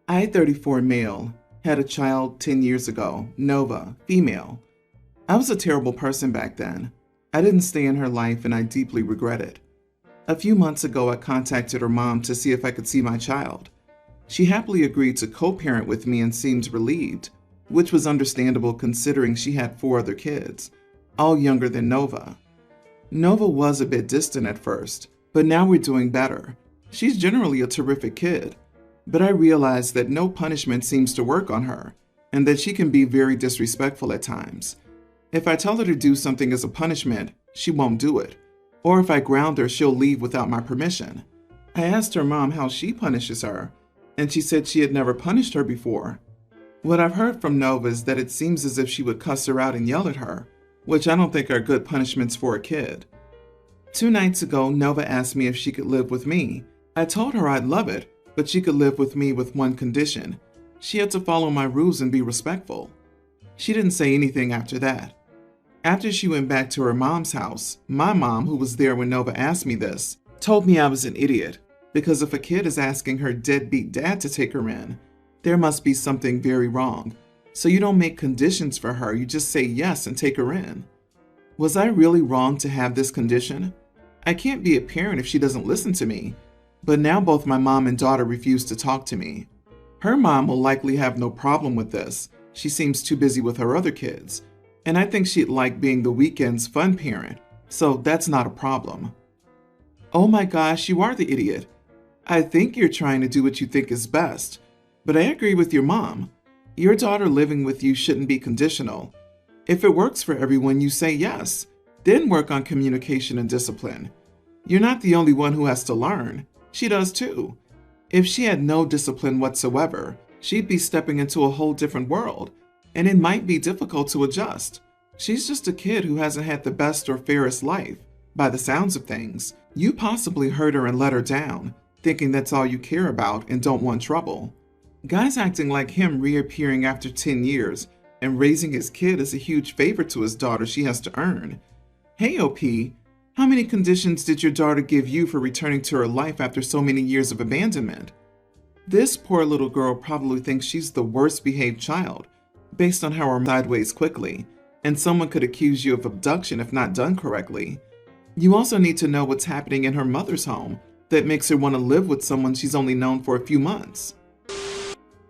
I, 34 male, had a child 10 years ago, Nova, female. I was a terrible person back then. I didn't stay in her life and I deeply regret it. A few months ago, I contacted her mom to see if I could see my child. She happily agreed to co-parent with me and seemed relieved, which was understandable considering she had 4 other kids, all younger than Nova. Nova was a bit distant at first, but now we're doing better. She's generally a terrific kid, but I realized that no punishment seems to work on her, and that she can be very disrespectful at times. If I tell her to do something as a punishment, she won't do it, or if I ground her, she'll leave without my permission. I asked her mom how she punishes her, and she said she had never punished her before. What I've heard from Nova is that it seems as if she would cuss her out and yell at her, which I don't think are good punishments for a kid. 2 nights ago, Nova asked me if she could live with me. I told her I'd love it, but she could live with me with one condition. She had to follow my rules and be respectful. She didn't say anything after that. After she went back to her mom's house, my mom, who was there when Nova asked me this, told me I was an idiot, because if a kid is asking her deadbeat dad to take her in, there must be something very wrong. So you don't make conditions for her, you just say yes and take her in. Was I really wrong to have this condition? I can't be a parent if she doesn't listen to me, but now both my mom and daughter refuse to talk to me. Her mom will likely have no problem with this. She seems too busy with her other kids, and I think she'd like being the weekend's fun parent, so that's not a problem. Oh my gosh, you are the idiot. I think you're trying to do what you think is best, but I agree with your mom. Your daughter living with you shouldn't be conditional. If it works for everyone, you say yes, then work on communication and discipline. You're not the only one who has to learn. She does too. If she had no discipline whatsoever, she'd be stepping into a whole different world, and it might be difficult to adjust. She's just a kid who hasn't had the best or fairest life. By the sounds of things, you possibly hurt her and let her down, thinking that's all you care about and don't want trouble. Guys acting like him reappearing after 10 years and raising his kid is a huge favor to his daughter she has to earn. Hey OP, how many conditions did your daughter give you for returning to her life after so many years of abandonment? This poor little girl probably thinks she's the worst behaved child, based on how her sideways quickly, and someone could accuse you of abduction if not done correctly. You also need to know what's happening in her mother's home that makes her want to live with someone she's only known for a few months.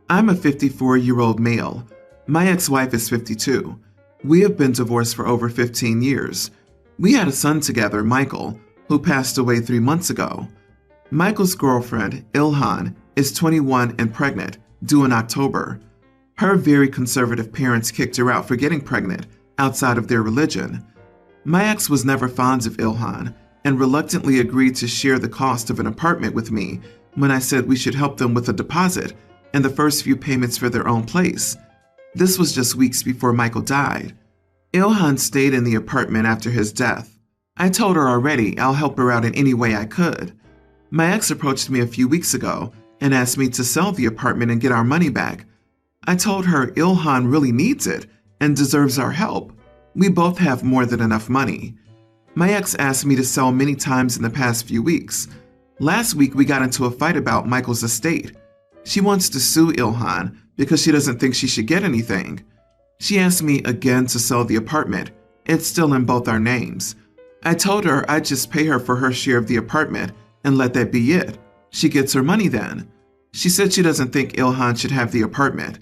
I'm a 54-year-old male. My ex-wife is 52. We have been divorced for over 15 years. We had a son together, Michael, who passed away 3 months ago. Michael's girlfriend, Ilhan, is 21 and pregnant, due in October. Her very conservative parents kicked her out for getting pregnant, outside of their religion. My ex was never fond of Ilhan, and reluctantly agreed to share the cost of an apartment with me when I said we should help them with a deposit and the first few payments for their own place. This was just weeks before Michael died. Ilhan stayed in the apartment after his death. I told her already I'll help her out in any way I could. My ex approached me a few weeks ago and asked me to sell the apartment and get our money back. I told her Ilhan really needs it and deserves our help. We both have more than enough money. My ex asked me to sell many times in the past few weeks. Last week we got into a fight about Michael's estate. She wants to sue Ilhan because she doesn't think she should get anything. She asked me again to sell the apartment. It's still in both our names. I told her I'd just pay her for her share of the apartment and let that be it. She gets her money then. She said she doesn't think Ilhan should have the apartment.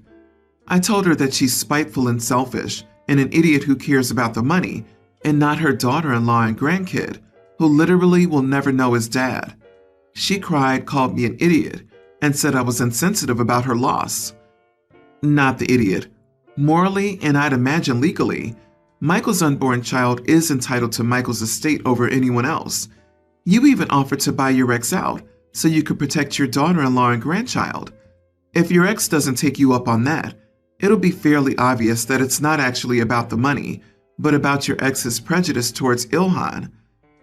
I told her that she's spiteful and selfish and an idiot who cares about the money and not her daughter-in-law and grandkid, who literally will never know his dad. She cried, called me an idiot, and said I was insensitive about her loss. Not the idiot. Morally, and I'd imagine legally, Michael's unborn child is entitled to Michael's estate over anyone else. You even offered to buy your ex out so you could protect your daughter-in-law and grandchild. If your ex doesn't take you up on that, it'll be fairly obvious that it's not actually about the money, but about your ex's prejudice towards Ilhan.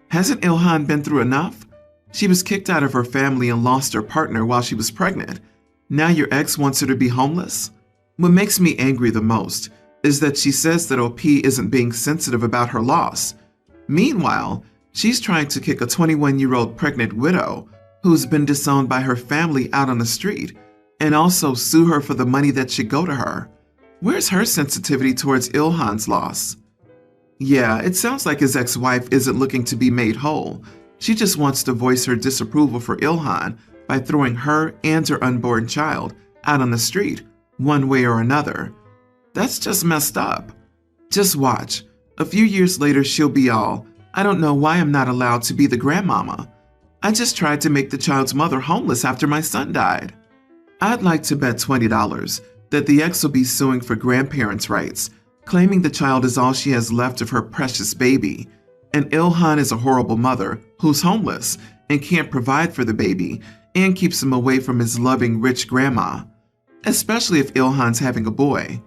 Hasn't Ilhan been through enough? She was kicked out of her family and lost her partner while she was pregnant. Now your ex wants her to be homeless? What makes me angry the most is that she says that OP isn't being sensitive about her loss. Meanwhile, she's trying to kick a 21-year-old pregnant widow who's been disowned by her family out on the street and also sue her for the money that should go to her. Where's her sensitivity towards Ilhan's loss? Yeah, it sounds like his ex-wife isn't looking to be made whole. She just wants to voice her disapproval for Ilhan by throwing her and her unborn child out on the street, one way or another. That's just messed up. Just watch. A few years later, she'll be all, I don't know why I'm not allowed to be the grandmama. I just tried to make the child's mother homeless after my son died. I'd like to bet $20 that the ex will be suing for grandparents' rights, claiming the child is all she has left of her precious baby, and Ilhan is a horrible mother who's homeless and can't provide for the baby and keeps him away from his loving, rich grandma, especially if Ilhan's having a boy.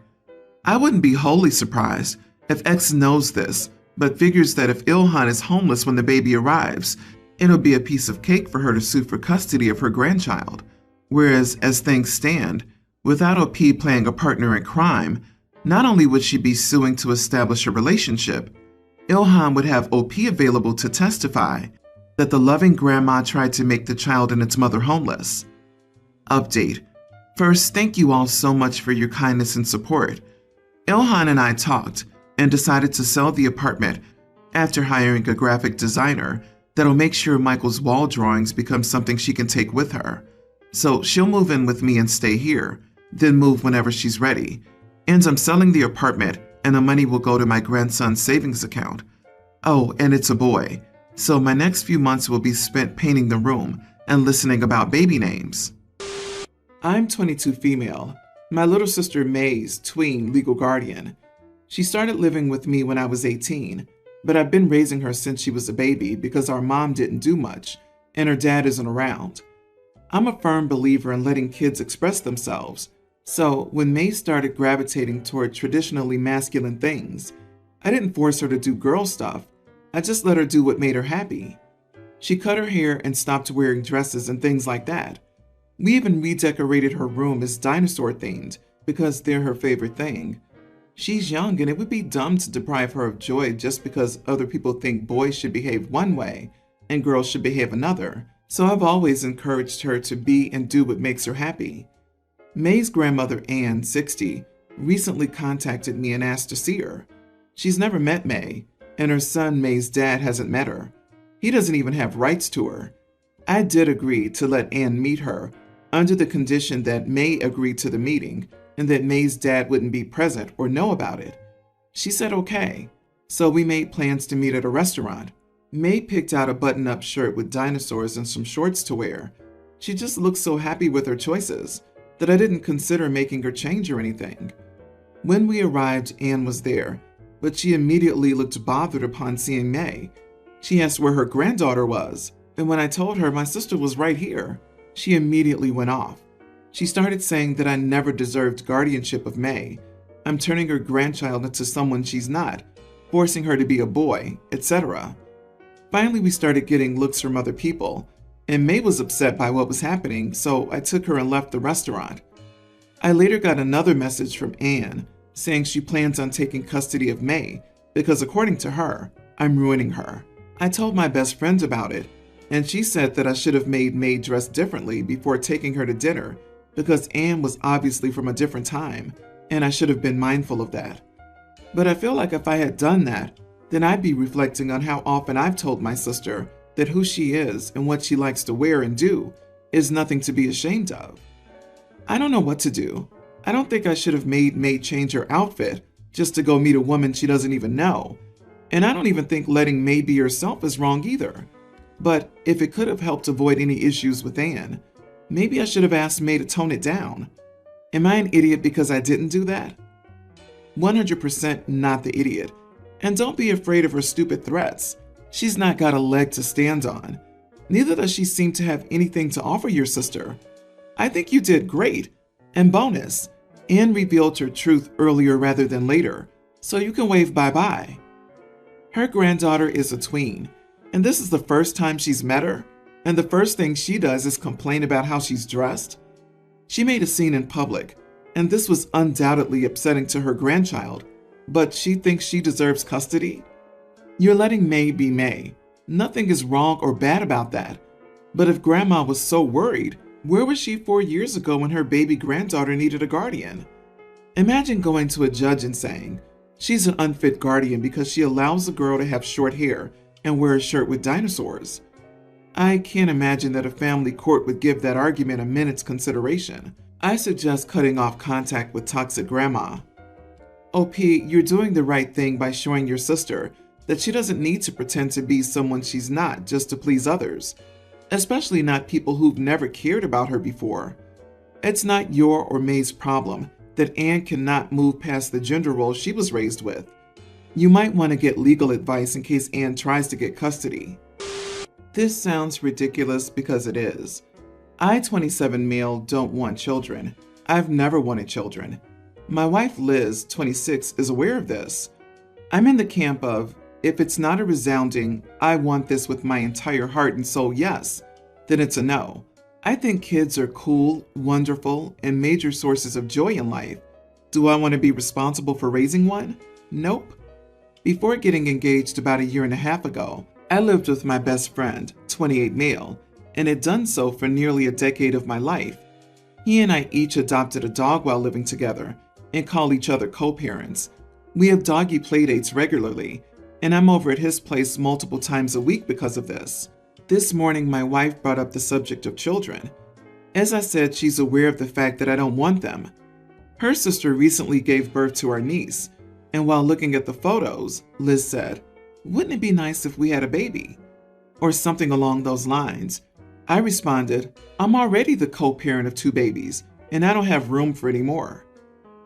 I wouldn't be wholly surprised if X knows this, but figures that if Ilhan is homeless when the baby arrives, it'll be a piece of cake for her to sue for custody of her grandchild. Whereas, as things stand, without OP playing a partner in crime, not only would she be suing to establish a relationship, Ilhan would have OP available to testify that the loving grandma tried to make the child and its mother homeless. Update. First, thank you all so much for your kindness and support. Ilhan and I talked and decided to sell the apartment after hiring a graphic designer that'll make sure Michael's wall drawings become something she can take with her. So she'll move in with me and stay here, then move whenever she's ready. And I'm selling the apartment, and the money will go to my grandson's savings account. Oh, and it's a boy, so my next few months will be spent painting the room and listening about baby names. I'm 22 female. My little sister May's tween legal guardian. She started living with me when I was 18, but I've been raising her since she was a baby because our mom didn't do much, and her dad isn't around. I'm a firm believer in letting kids express themselves. So, when May started gravitating toward traditionally masculine things, I didn't force her to do girl stuff. I just let her do what made her happy. She cut her hair and stopped wearing dresses and things like that. We even redecorated her room as dinosaur themed because they're her favorite thing. She's young and it would be dumb to deprive her of joy just because other people think boys should behave one way and girls should behave another. So I've always encouraged her to be and do what makes her happy. May's grandmother, Ann, 60, recently contacted me and asked to see her. She's never met May, and her son May's dad hasn't met her. He doesn't even have rights to her. I did agree to let Ann meet her under the condition that May agreed to the meeting and that May's dad wouldn't be present or know about it. She said okay, so we made plans to meet at a restaurant. May picked out a button-up shirt with dinosaurs and some shorts to wear. She just looked so happy with her choices that I didn't consider making her change or anything. When we arrived, Anne was there, but she immediately looked bothered upon seeing May. She asked where her granddaughter was, and when I told her my sister was right here, she immediately went off. She started saying that I never deserved guardianship of May. I'm turning her grandchild into someone she's not, forcing her to be a boy, etc. Finally, we started getting looks from other people, and May was upset by what was happening, so I took her and left the restaurant. I later got another message from Anne saying she plans on taking custody of May because, according to her, I'm ruining her. I told my best friend about it, and she said that I should have made May dress differently before taking her to dinner because Anne was obviously from a different time, and I should have been mindful of that. But I feel like if I had done that, then I'd be reflecting on how often I've told my sister that who she is and what she likes to wear and do is nothing to be ashamed of. I don't know what to do. I don't think I should have made May change her outfit just to go meet a woman she doesn't even know. And I don't even think letting May be herself is wrong either. But if it could have helped avoid any issues with Anne, maybe I should have asked May to tone it down. Am I an idiot because I didn't do that? 100% not the idiot. And don't be afraid of her stupid threats. She's not got a leg to stand on. Neither does she seem to have anything to offer your sister. I think you did great. And bonus, Anne revealed her truth earlier rather than later, so you can wave bye-bye. Her granddaughter is a tween, and this is the first time she's met her, and the first thing she does is complain about how she's dressed. She made a scene in public, and this was undoubtedly upsetting to her grandchild, but she thinks she deserves custody? You're letting May be May. Nothing is wrong or bad about that. But if Grandma was so worried, Where was she 4 years ago when her baby granddaughter needed a guardian? Imagine going to a judge and saying, she's an unfit guardian because she allows the girl to have short hair and wear a shirt with dinosaurs. I can't imagine that a family court would give that argument a minute's consideration. I suggest cutting off contact with toxic grandma. OP, you're doing the right thing by showing your sister that she doesn't need to pretend to be someone she's not just to please others, especially not people who've never cared about her before. It's not your or May's problem that Anne cannot move past the gender role she was raised with. You might want to get legal advice in case Anne tries to get custody. This sounds ridiculous because it is. I, 27 male, don't want children. I've never wanted children. My wife Liz, 26, is aware of this. I'm in the camp of, if it's not a resounding, I want this with my entire heart and soul yes, then it's a no. I think kids are cool, wonderful, and major sources of joy in life. Do I want to be responsible for raising one? Nope. Before getting engaged about a year and a half ago, I lived with my best friend, 28 male, and had done so for nearly a decade of my life. He and I each adopted a dog while living together and call each other co-parents. We have doggy playdates regularly, and I'm over at his place multiple times a week because of this. This morning, my wife brought up the subject of children. As I said, she's aware of the fact that I don't want them. Her sister recently gave birth to our niece, and while looking at the photos, Liz said, "Wouldn't it be nice if we had a baby?" Or something along those lines. I responded, "I'm already the co-parent of 2 babies, and I don't have room for any more."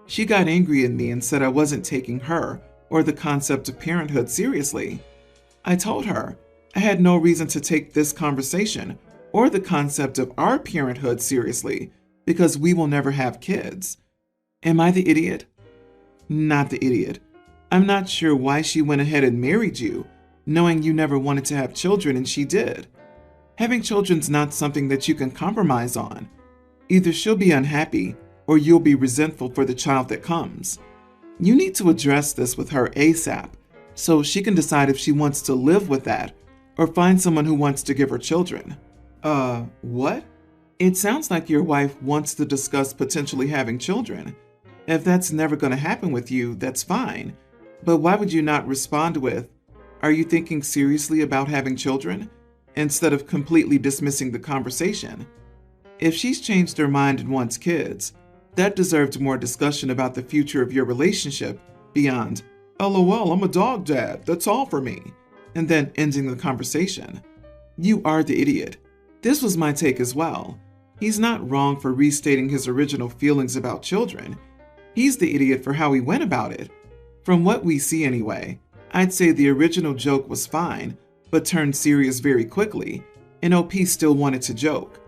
She got angry at me and said I wasn't taking her or the concept of parenthood seriously. I told her I had no reason to take this conversation or the concept of our parenthood seriously because we will never have kids. Am I the idiot? Not the idiot. I'm not sure why she went ahead and married you, knowing you never wanted to have children and she did. Having children's not something that you can compromise on. Either she'll be unhappy or you'll be resentful for the child that comes. You need to address this with her ASAP so she can decide if she wants to live with that or find someone who wants to give her children. What? It sounds like your wife wants to discuss potentially having children. If that's never going to happen with you, that's fine. But why would you not respond with, "Are you thinking seriously about having children?" instead of completely dismissing the conversation? If she's changed her mind and wants kids, that deserves more discussion about the future of your relationship beyond, "LOL, I'm a dog dad, that's all for me," and then ending the conversation. You are the idiot. This was my take as well. He's not wrong for restating his original feelings about children. He's the idiot for how he went about it. From what we see anyway, I'd say the original joke was fine, but turned serious very quickly, and OP still wanted to joke.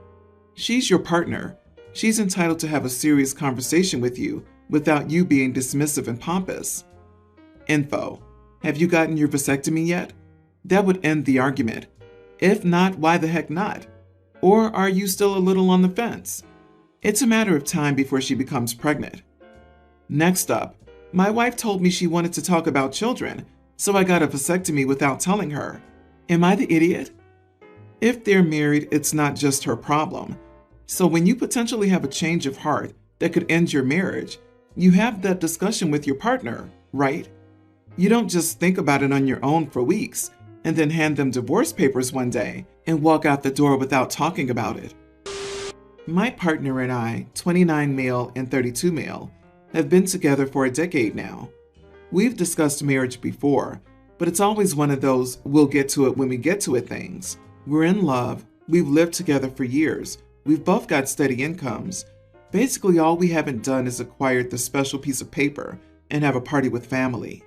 She's your partner. She's entitled to have a serious conversation with you without you being dismissive and pompous. Info. Have you gotten your vasectomy yet? That would end the argument. If not, why the heck not? Or are you still a little on the fence? It's a matter of time before she becomes pregnant. Next up, my wife told me she wanted to talk about children, so I got a vasectomy without telling her. Am I the idiot? If they're married, it's not just her problem. So when you potentially have a change of heart that could end your marriage, you have that discussion with your partner, right? You don't just think about it on your own for weeks and then hand them divorce papers one day and walk out the door without talking about it. My partner and I, 29 male and 32 male, have been together for a decade now. We've discussed marriage before, but it's always one of those we'll get to it when we get to it things. We're in love, we've lived together for years, we've both got steady incomes. Basically all we haven't done is acquired the special piece of paper and have a party with family.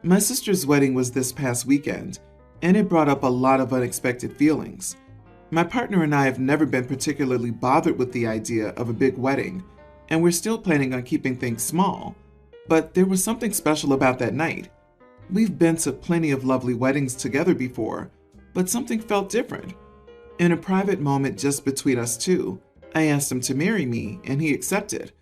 My sister's wedding was this past weekend, and it brought up a lot of unexpected feelings. My partner and I have never been particularly bothered with the idea of a big wedding, and we're still planning on keeping things small. But there was something special about that night. We've been to plenty of lovely weddings together before, but something felt different. In a private moment just between us two, I asked him to marry me, and he accepted.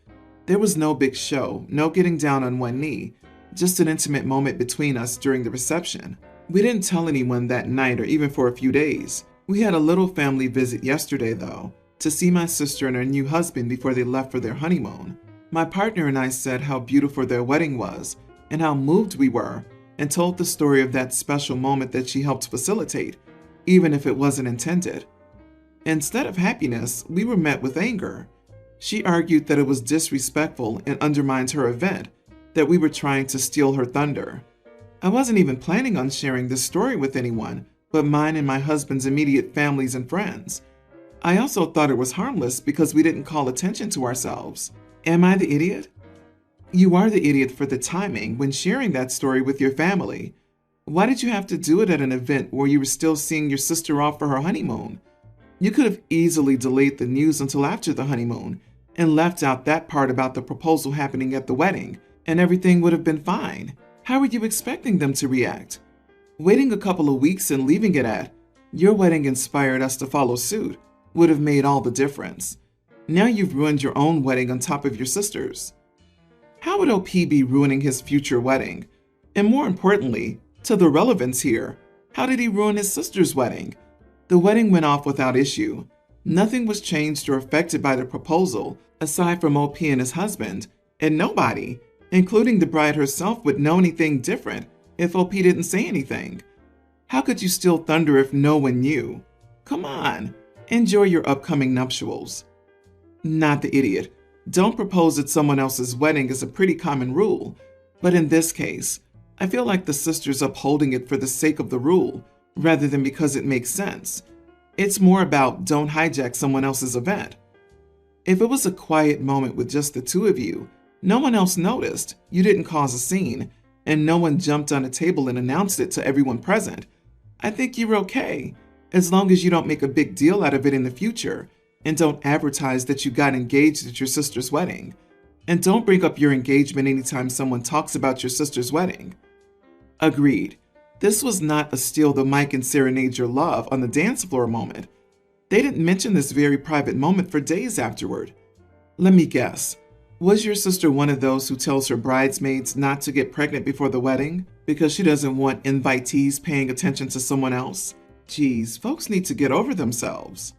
There was no big show, no getting down on one knee, just an intimate moment between us during the reception. We didn't tell anyone that night or even for a few days. We had a little family visit yesterday though, to see my sister and her new husband before they left for their honeymoon. My partner and I said how beautiful their wedding was and how moved we were, and told the story of that special moment that she helped facilitate, even if it wasn't intended. Instead of happiness, we were met with anger. She argued that it was disrespectful and undermined her event, that we were trying to steal her thunder. I wasn't even planning on sharing this story with anyone but mine and my husband's immediate families and friends. I also thought it was harmless because we didn't call attention to ourselves. Am I the idiot? You are the idiot for the timing when sharing that story with your family. Why did you have to do it at an event where you were still seeing your sister off for her honeymoon? You could have easily delayed the news until after the honeymoon and left out that part about the proposal happening at the wedding, and everything would have been fine. How were you expecting them to react? Waiting a couple of weeks and leaving it at, "Your wedding inspired us to follow suit," would have made all the difference. Now you've ruined your own wedding on top of your sister's. How would OP be ruining his future wedding? And more importantly, to the relevance here, how did he ruin his sister's wedding? The wedding went off without issue. Nothing was changed or affected by the proposal aside from OP and his husband, and nobody, including the bride herself, would know anything different if OP didn't say anything. How could you steal thunder if no one knew? Come on, enjoy your upcoming nuptials. Not the idiot. Don't propose at someone else's wedding is a pretty common rule, but in this case, I feel like the sister's upholding it for the sake of the rule, rather than because it makes sense. It's more about don't hijack someone else's event. If it was a quiet moment with just the two of you, no one else noticed, you didn't cause a scene, and no one jumped on a table and announced it to everyone present, I think you're okay, as long as you don't make a big deal out of it in the future, and don't advertise that you got engaged at your sister's wedding. And don't bring up your engagement anytime someone talks about your sister's wedding. Agreed. This was not a steal the mic and serenade your love on the dance floor moment. They didn't mention this very private moment for days afterward. Let me guess. Was your sister one of those who tells her bridesmaids not to get pregnant before the wedding because she doesn't want invitees paying attention to someone else? Geez, folks need to get over themselves.